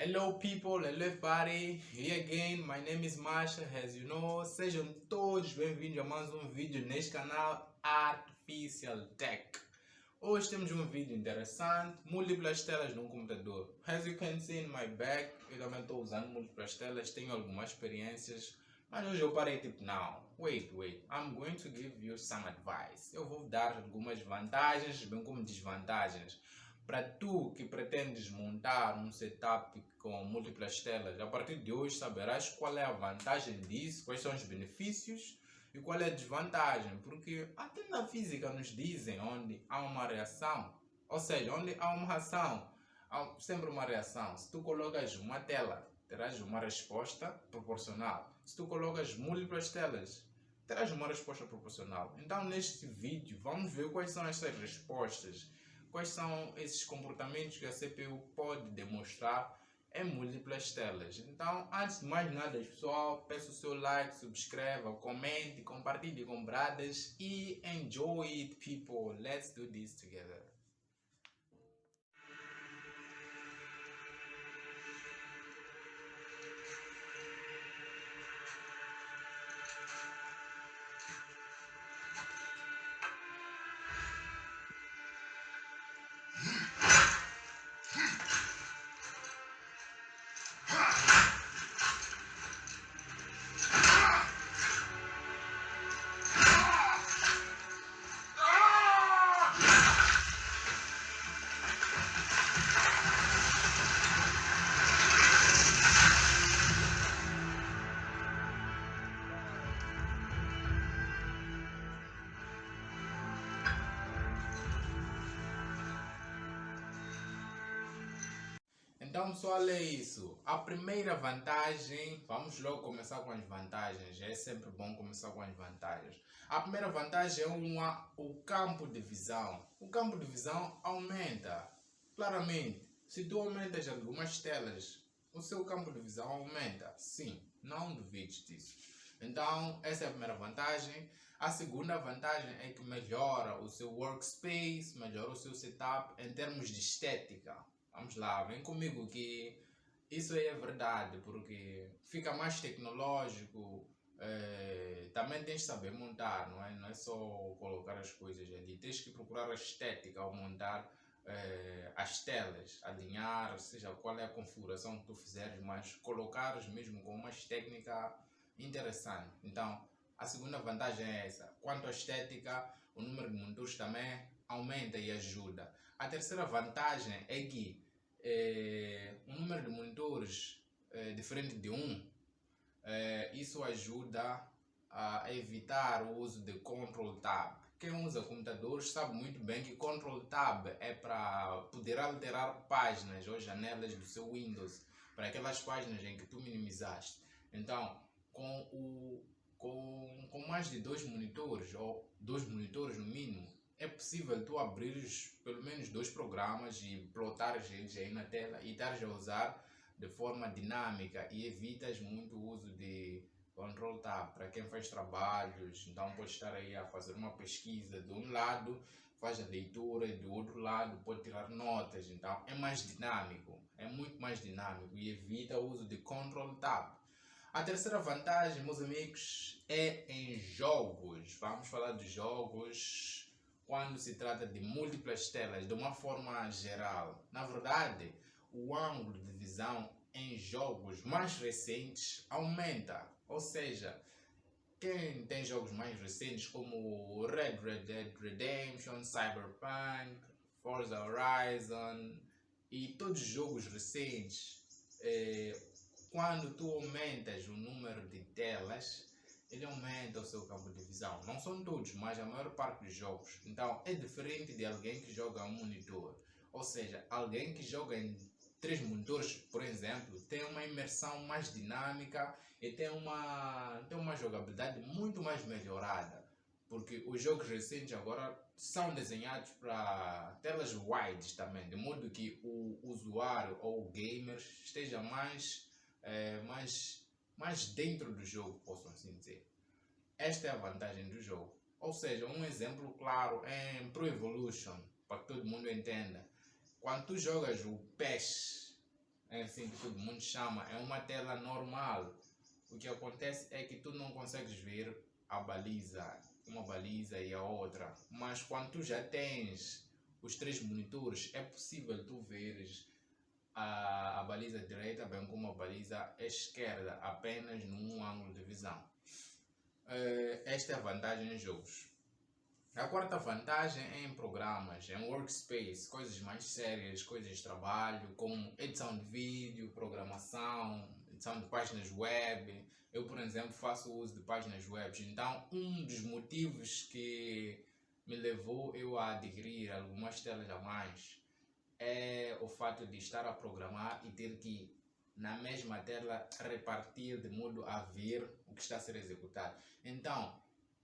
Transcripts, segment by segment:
Hello people, hello everybody, here again, my name is Masha, as you know, sejam todos bem-vindos a mais um vídeo neste canal Artificial Tech. Hoje temos um vídeo interessante, múltiplas telas num computador. As you can see in my back, eu também estou usando múltiplas telas, tenho algumas experiências, mas hoje eu parei tipo, não, wait, I'm going to give you some advice. Eu vou dar algumas vantagens, bem como desvantagens. Para tu que pretendes montar um setup com múltiplas telas, a partir de hoje saberás qual é a vantagem disso, quais são os benefícios e qual é a desvantagem, porque até na física nos dizem onde há uma reação, ou seja, onde há uma ação, há sempre uma reação. Se tu colocas uma tela, terás uma resposta proporcional. Se tu colocas múltiplas telas, terás uma resposta proporcional. Então neste vídeo vamos ver quais são essas respostas. Quais são esses comportamentos que a CPU pode demonstrar em múltiplas telas. Então, antes de mais nada, pessoal, peço o seu like, subscreva, comente, compartilhe com bradas e enjoy it, people. Let's do this together. Então, pessoal, é isso. A primeira vantagem, vamos logo começar com as vantagens. É sempre bom começar com as vantagens. A primeira vantagem é o campo de visão. O campo de visão aumenta. Claramente, se tu aumentas algumas telas, o seu campo de visão aumenta. Sim, não duvides disso. Então, essa é a primeira vantagem. A segunda vantagem é que melhora o seu workspace, melhora o seu setup em termos de estética. Vamos lá, vem comigo que isso aí é verdade, porque fica mais tecnológico, também tens de saber montar, não é? Não é só colocar as coisas ali, tens que procurar a estética ao montar as telas, alinhar, seja qual é a configuração que tu fizeres, mas colocares mesmo com uma técnica interessante. Então, a segunda vantagem é essa. Quanto à estética, o número de monitores também aumenta e ajuda. A terceira vantagem é que um número de monitores diferente de isso ajuda a evitar o uso de Control Tab. Quem usa computadores sabe muito bem que Control Tab é para poder alterar páginas ou janelas do seu Windows, para aquelas páginas em que tu minimizaste. Então, com mais de dois monitores, ou dois monitores no mínimo, é possível tu abrires pelo menos dois programas e plotares eles aí na tela e estares a usar de forma dinâmica e evitas muito o uso de Control Tab para quem faz trabalhos. Então pode estar aí a fazer uma pesquisa de um lado, faz a leitura e do outro lado pode tirar notas. Então é mais dinâmico, é muito mais dinâmico e evita o uso de Control Tab. A terceira vantagem, meus amigos, é em jogos. Vamos falar de jogos quando se trata de múltiplas telas, de uma forma geral. Na verdade, o ângulo de visão em jogos mais recentes aumenta. Ou seja, quem tem jogos mais recentes como Red Dead Redemption, Cyberpunk, Forza Horizon e todos os jogos recentes, quando tu aumentas o número de telas, ele aumenta o seu campo de visão. Não são todos, mas a maior parte dos jogos. Então é diferente de alguém que joga um monitor. Ou seja, alguém que joga em 3 monitores, por exemplo, tem uma imersão mais dinâmica e tem uma jogabilidade muito mais melhorada. Porque os jogos recentes agora são desenhados para telas wides também, de modo que o usuário ou o gamer esteja mais dentro do jogo, posso assim dizer. Esta é a vantagem do jogo. Ou seja, um exemplo claro é em Pro Evolution, para que todo mundo entenda. Quando tu jogas o PES, é assim que todo mundo chama, é uma tela normal. O que acontece é que tu não consegues ver a baliza, uma baliza e a outra, mas quando tu já tens os três monitores, é possível tu veres a baliza direita bem como a baliza esquerda, apenas num ângulo de visão. Esta é a vantagem em jogos. A quarta vantagem é em programas, em workspace, coisas mais sérias, coisas de trabalho, como edição de vídeo, programação, edição de páginas web. Eu, por exemplo, faço uso de páginas web, então um dos motivos que me levou eu a adquirir algumas telas a mais é o fato de estar a programar e ter que, na mesma tela, repartir de modo a ver o que está a ser executado. Então,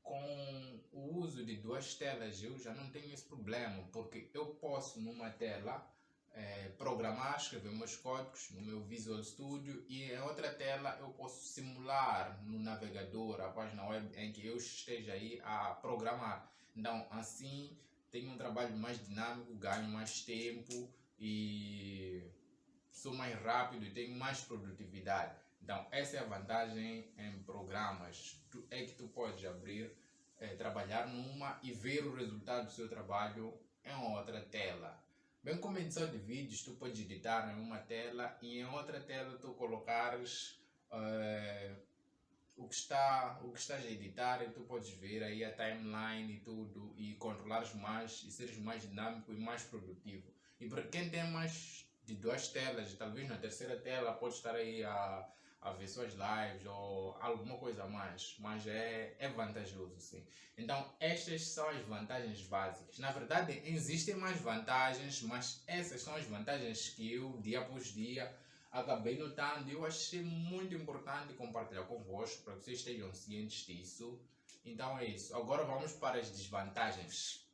com o uso de duas telas eu já não tenho esse problema, porque eu posso numa tela programar, escrever meus códigos no meu Visual Studio, e em outra tela eu posso simular no navegador a página web em que eu esteja aí a programar. Então assim tenho um trabalho mais dinâmico, ganho mais tempo e sou mais rápido e tenho mais produtividade. Então essa é a vantagem em programas, é que tu podes abrir, trabalhar numa e ver o resultado do seu trabalho em outra tela. Bem como edição de vídeos, tu podes editar em uma tela e em outra tela tu colocares o que estás a editar, e tu podes ver aí a timeline e tudo e controlares mais e seres mais dinâmico e mais produtivo. E para quem tem mais de duas telas, talvez na terceira tela pode estar aí a ver suas lives ou alguma coisa a mais, mas é vantajoso sim. Então estas são as vantagens básicas. Na verdade existem mais vantagens, mas essas são as vantagens que eu dia após dia acabei notando e eu achei muito importante compartilhar convosco para que vocês estejam cientes disso. Então é isso. Agora vamos para as desvantagens.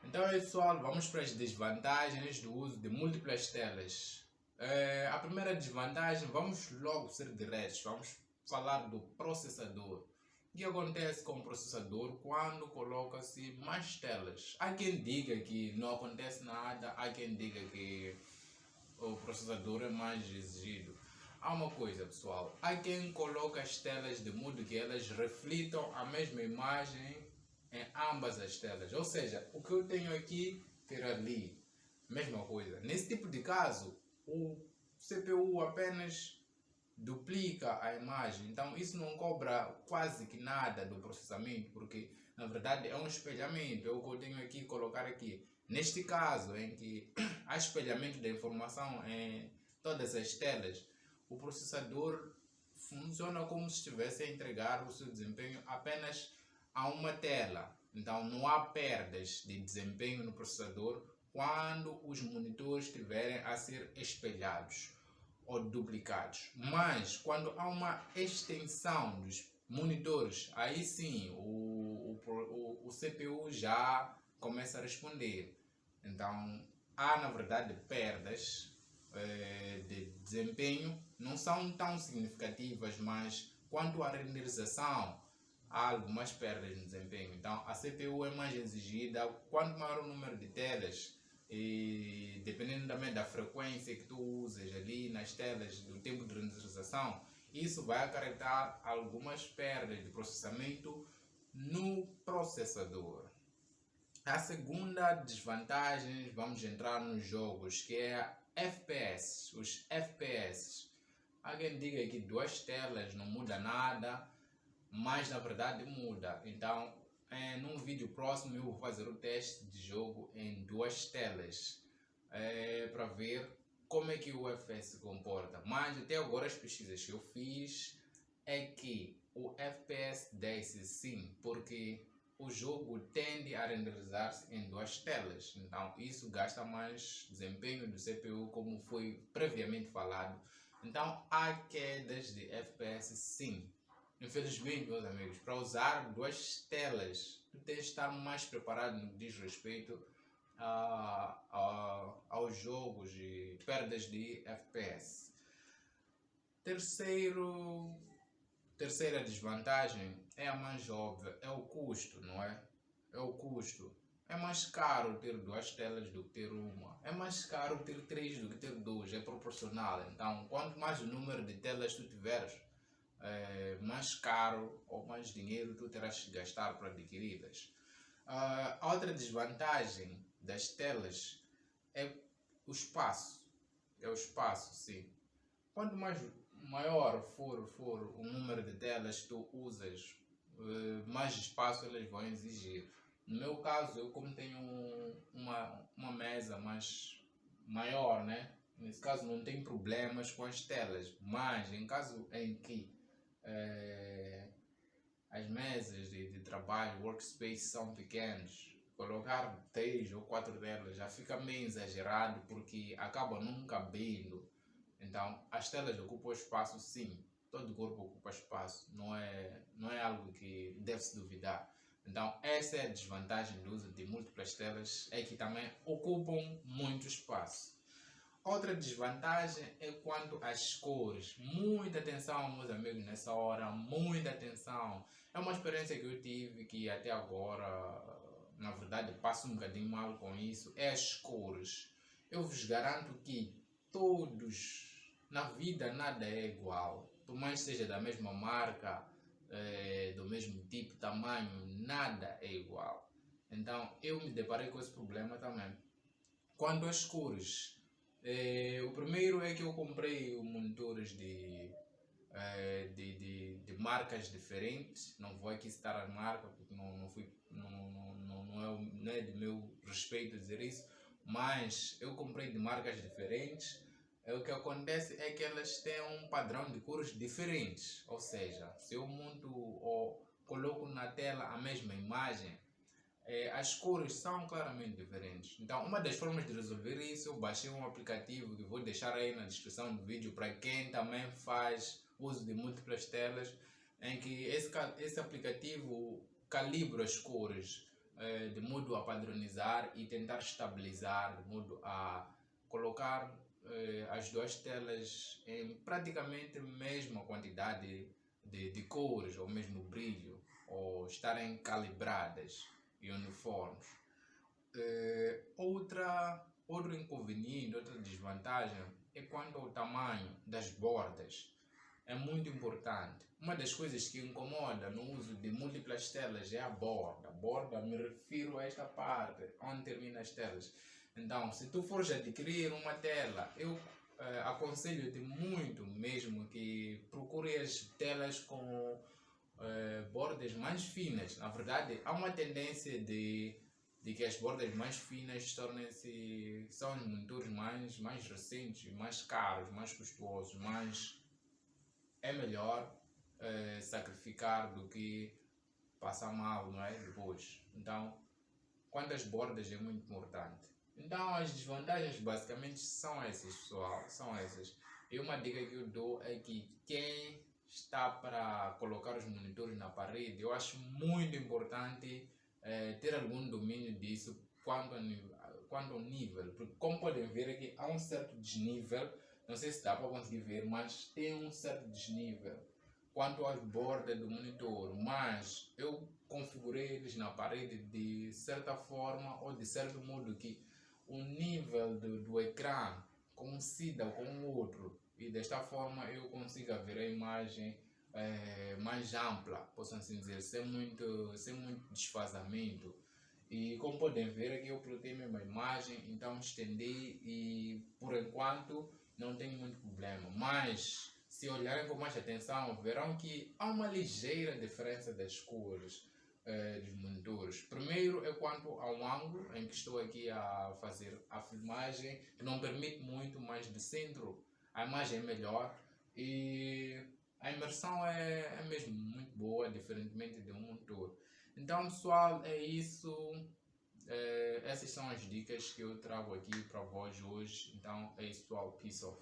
Então pessoal, vamos para as desvantagens do uso de múltiplas telas. A primeira desvantagem, vamos logo ser diretos, vamos falar do processador. O que acontece com o processador quando coloca-se mais telas? Há quem diga que não acontece nada, há quem diga que o processador é mais exigido. Há uma coisa pessoal, há quem coloca as telas de modo que elas reflitam a mesma imagem em ambas as telas, ou seja, o que eu tenho aqui ter ali, mesma coisa. Nesse tipo de caso, o CPU apenas duplica a imagem, então isso não cobra quase que nada do processamento, porque na verdade é um espelhamento, é o que eu tenho aqui colocar aqui. Neste caso em que há espelhamento da informação em todas as telas, o processador funciona como se estivesse a entregar o seu desempenho apenas a uma tela. Então não há perdas de desempenho no processador quando os monitores estiverem a ser espelhados ou duplicados. Mas quando há uma extensão dos monitores, aí sim o CPU já começa a responder. Então há na verdade perdas de desempenho, não são tão significativas, mas quanto à renderização há algumas perdas no desempenho. Então a CPU é mais exigida, quanto maior o número de telas e dependendo também da frequência que tu usas ali nas telas, do tempo de renderização, isso vai acarretar algumas perdas de processamento no processador. A segunda desvantagem, vamos entrar nos jogos, que é a FPS. Os FPS, há quem diga que duas telas não muda nada, mas na verdade muda. Então num vídeo próximo eu vou fazer o teste de jogo em duas telas para ver como é que o FPS se comporta. Mas até agora as pesquisas que eu fiz é que o FPS desce sim, porque o jogo tende a renderizar-se em duas telas, então isso gasta mais desempenho do CPU, como foi previamente falado. Então há quedas de FPS sim. Infelizmente, meus amigos, para usar duas telas, tu tens de estar mais preparado no que diz respeito aos jogos e perdas de FPS. Terceira desvantagem é a mais óbvia, é o custo, não é? É o custo. é mais caro ter 2 telas do que ter uma. É mais caro ter 3 do que ter 2. É proporcional. Então, quanto mais o número de telas tu tiveres, mais caro ou mais dinheiro tu terás que gastar para adquiri-las. A outra desvantagem das telas é o espaço. É o espaço, sim. Quanto maior for o número de telas que tu usas, mais espaço elas vão exigir. No meu caso, eu como tenho uma mesa mais maior, né? Nesse caso não tem problemas com as telas, mas em caso em que as mesas de trabalho, workspace são pequenos, colocar 3 ou 4 telas já fica meio exagerado porque acaba não cabendo. Então, as telas ocupam espaço, sim. Todo corpo ocupa espaço. Não é algo que deve-se duvidar. Então, essa é a desvantagem do uso de múltiplas telas, é que também ocupam muito espaço. Outra desvantagem é quanto às cores. Muita atenção, meus amigos, nessa hora. Muita atenção. É uma experiência que eu tive que até agora, na verdade, passo um bocadinho mal com isso. É as cores. Eu vos garanto que todos, na vida, nada é igual. Por mais que seja da mesma marca, do mesmo tipo, tamanho, nada é igual. Então, eu me deparei com esse problema também. Quanto às cores, o primeiro é que eu comprei monitores de marcas diferentes. Não vou aqui citar a marca porque não é de meu respeito dizer isso, mas eu comprei de marcas diferentes. O que acontece é que elas têm um padrão de cores diferentes, ou seja, se eu monto ou coloco na tela a mesma imagem, as cores são claramente diferentes. Então, uma das formas de resolver isso, eu baixei um aplicativo que vou deixar aí na descrição do vídeo para quem também faz uso de múltiplas telas, em que esse aplicativo calibra as cores de modo a padronizar e tentar estabilizar, de modo a colocar as 2 telas em praticamente a mesma quantidade de cores, ou mesmo brilho, ou estarem calibradas e uniformes. Outro inconveniente, outra desvantagem é quanto ao tamanho das bordas. É muito importante. Uma das coisas que incomoda no uso de múltiplas telas é a borda. Borda, me refiro a esta parte, onde terminam as telas. Então, se tu fores adquirir uma tela, eu aconselho-te muito mesmo que procure as telas com bordas mais finas. Na verdade, há uma tendência de que as bordas mais finas são os monitores mais recentes, mais caros, mais custosos, mas é melhor sacrificar do que passar mal, não é? Depois. Então, quanto às bordas é muito importante. Então, as desvantagens basicamente são essas, pessoal, são essas. E uma dica que eu dou é que quem está para colocar os monitores na parede, eu acho muito importante ter algum domínio disso quanto ao nível, porque como podem ver aqui há um certo desnível, não sei se dá para conseguir ver, mas tem um certo desnível quanto às bordas do monitor, mas eu configurei eles na parede de certa forma ou de certo modo que o nível do ecrã coincida com o outro, e desta forma eu consigo ver a imagem mais ampla, posso assim dizer, sem muito desfazamento. E como podem ver aqui eu plotei mesmo a imagem, então estendi e por enquanto não tem muito problema, mas se olharem com mais atenção verão que há uma ligeira diferença das cores dos monitores. Primeiro é quanto ao ângulo em que estou aqui a fazer a filmagem, que não permite muito, mas de centro a imagem é melhor e a imersão é mesmo muito boa, diferentemente de um monitor. Então pessoal, é isso. Essas são as dicas que eu trago aqui para vós hoje. Então é isso pessoal, peace off.